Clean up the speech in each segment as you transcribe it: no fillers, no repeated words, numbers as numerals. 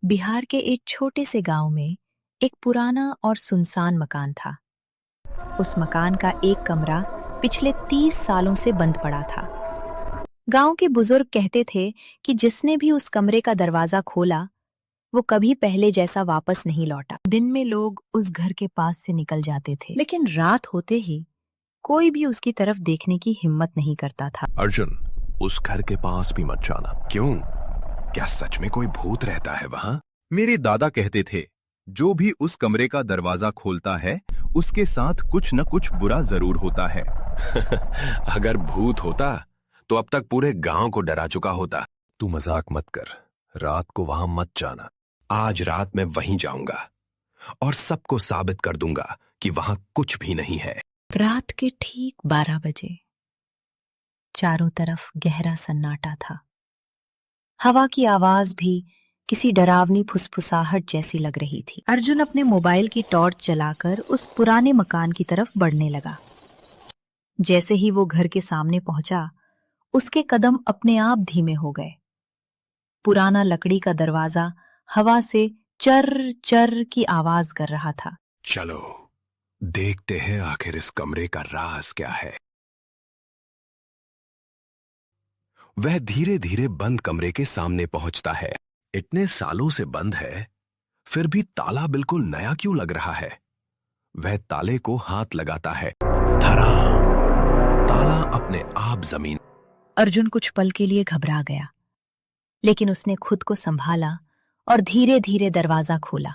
बिहार के एक छोटे से गांव में एक पुराना और सुनसान मकान था। उस मकान का एक कमरा पिछले 30 सालों से बंद पड़ा था। गांव के बुजुर्ग कहते थे कि जिसने भी उस कमरे का दरवाजा खोला, वो कभी पहले जैसा वापस नहीं लौटा। दिन में लोग उस घर के पास से निकल जाते थे, लेकिन रात होते ही कोई भी उसकी तरफ देखने की हिम्मत नहीं करता था। अर्जुन, उस घर के पास भी मत जाना। क्यों? क्या सच में कोई भूत रहता है वहां? मेरे दादा कहते थे, जो भी उस कमरे का दरवाजा खोलता है, उसके साथ कुछ न कुछ बुरा जरूर होता है। अगर भूत होता तो अब तक पूरे गांव को डरा चुका होता। तू मजाक मत कर। रात को वहां मत जाना। आज रात मैं वहीं जाऊंगा और सबको साबित कर दूंगा कि वहां कुछ भी नहीं है। रात के ठीक 12 बजे चारों तरफ गहरा सन्नाटा था। हवा की आवाज भी किसी डरावनी फुसफुसाहट जैसी लग रही थी। अर्जुन अपने मोबाइल की टॉर्च जलाकर उस पुराने मकान की तरफ बढ़ने लगा। जैसे ही वो घर के सामने पहुंचा, उसके कदम अपने आप धीमे हो गए। पुराना लकड़ी का दरवाजा हवा से चर चर की आवाज कर रहा था। चलो देखते हैं आखिर इस कमरे का राज क्या है। वह धीरे धीरे बंद कमरे के सामने पहुंचता है। इतने सालों से बंद है, फिर भी ताला बिल्कुल नया क्यों लग रहा है? वह ताले को हाथ लगाता है। धड़ाम! ताला अपने आप जमीन। अर्जुन कुछ पल के लिए घबरा गया, लेकिन उसने खुद को संभाला और धीरे धीरे दरवाजा खोला।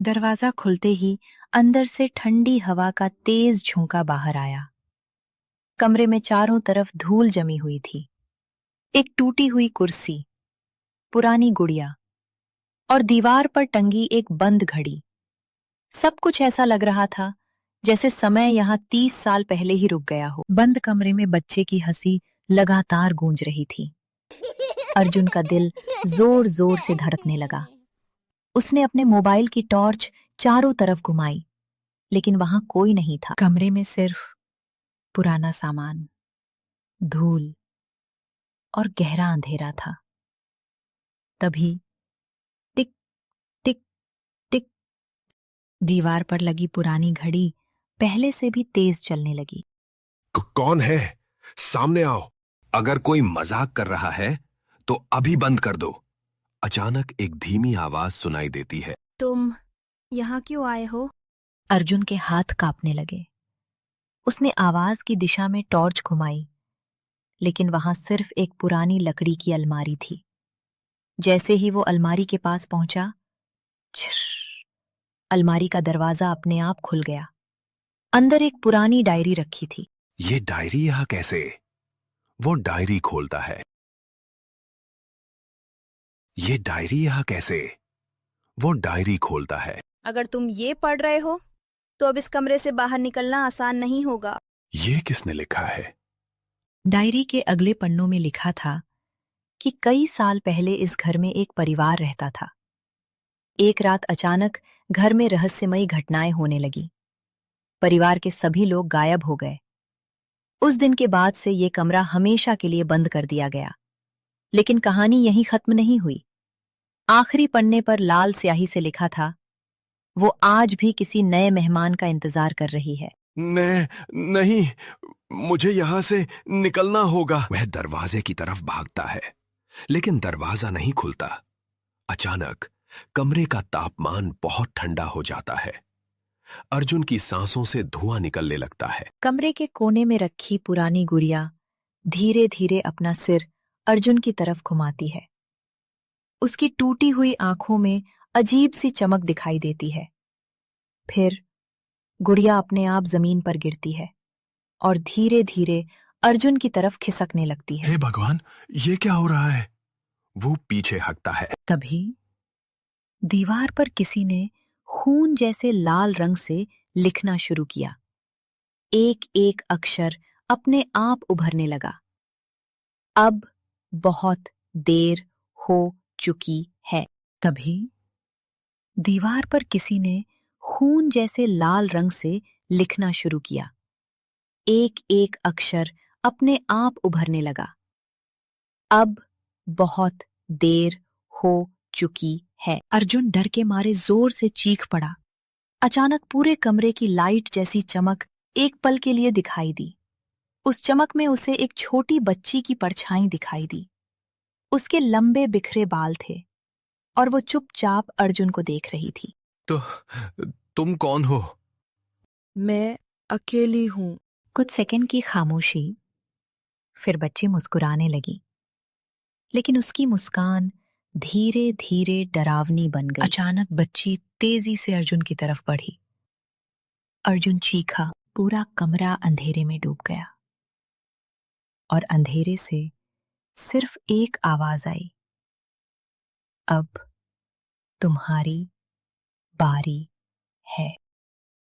दरवाजा खुलते ही अंदर से ठंडी हवा का तेज झोंका बाहर आया। कमरे में चारों तरफ धूल जमी हुई थी। एक टूटी हुई कुर्सी, पुरानी गुड़िया और दीवार पर टंगी एक बंद घड़ी। सब कुछ ऐसा लग रहा था जैसे समय यहाँ 30 साल पहले ही रुक गया हो। बंद कमरे में बच्चे की हंसी लगातार गूंज रही थी। अर्जुन का दिल जोर जोर से धड़कने लगा। उसने अपने मोबाइल की टॉर्च चारों तरफ घुमाई, लेकिन वहां कोई नहीं था। कमरे में सिर्फ पुराना सामान, धूल और गहरा अंधेरा था। तभी टिक टिक टिक, दीवार पर लगी पुरानी घड़ी पहले से भी तेज चलने लगी। कौन है? सामने आओ। अगर कोई मजाक कर रहा है तो अभी बंद कर दो। अचानक एक धीमी आवाज सुनाई देती है। तुम यहाँ क्यों आए हो? अर्जुन के हाथ कांपने लगे। उसने आवाज की दिशा में टॉर्च घुमाई, लेकिन वहां सिर्फ एक पुरानी लकड़ी की अलमारी थी। जैसे ही वो अलमारी के पास पहुंचा, छिर, अलमारी का दरवाजा अपने आप खुल गया। अंदर एक पुरानी डायरी रखी थी। ये डायरी यहां कैसे? वो डायरी खोलता है। ये डायरी यहां कैसे? वो डायरी खोलता है। अगर तुम ये पढ़ रहे हो तो अब इस कमरे से बाहर निकलना आसान नहीं होगा। ये किसने लिखा है? डायरी के अगले पन्नों में लिखा था कि कई साल पहले इस घर में एक परिवार रहता था। एक रात अचानक घर में रहस्यमयी घटनाएं होने लगी। परिवार के सभी लोग गायब हो गए। उस दिन के बाद से ये कमरा हमेशा के लिए बंद कर दिया गया। लेकिन कहानी यहीं खत्म नहीं हुई। आखिरी पन्ने पर लाल स्याही से लिखा था, वो आज भी किसी नए मेहमान का इंतजार कर रही है। नहीं, मुझे यहां से निकलना होगा। वह दरवाजे की तरफ भागता है, लेकिन दरवाजा नहीं खुलता। अचानक कमरे का तापमान बहुत ठंडा हो जाता है। अर्जुन की सांसों से धुआं निकलने लगता है। कमरे के कोने में रखी पुरानी गुड़िया धीरे धीरे अपना सिर अर्जुन की तरफ घुमाती है। उसकी टूटी हुई आंखों में अजीब सी चमक दिखाई देती है। फिर गुड़िया अपने आप जमीन पर गिरती है और धीरे धीरे अर्जुन की तरफ खिसकने लगती है। हे भगवान, ये क्या हो रहा है? वो पीछे हटता है। तभी दीवार पर किसी ने खून जैसे लाल रंग से लिखना शुरू किया। एक एक अक्षर अपने आप उभरने लगा। अब बहुत देर हो चुकी है। तभी दीवार पर किसी ने खून जैसे लाल रंग से लिखना शुरू किया। एक एक अक्षर अपने आप उभरने लगा। अब बहुत देर हो चुकी है। अर्जुन डर के मारे जोर से चीख पड़ा। अचानक पूरे कमरे की लाइट जैसी चमक एक पल के लिए दिखाई दी। उस चमक में उसे एक छोटी बच्ची की परछाई दिखाई दी। उसके लंबे बिखरे बाल थे और वो चुपचाप अर्जुन को देख रही थी। तो तुम कौन हो? मैं अकेली हूं। कुछ सेकंड की खामोशी, फिर बच्ची मुस्कुराने लगी, लेकिन उसकी मुस्कान धीरे धीरे डरावनी बन गई। अचानक बच्ची तेजी से अर्जुन की तरफ बढ़ी। अर्जुन चीखा, पूरा कमरा अंधेरे में डूब गया और अंधेरे से सिर्फ एक आवाज आई, अब तुम्हारी बारी है।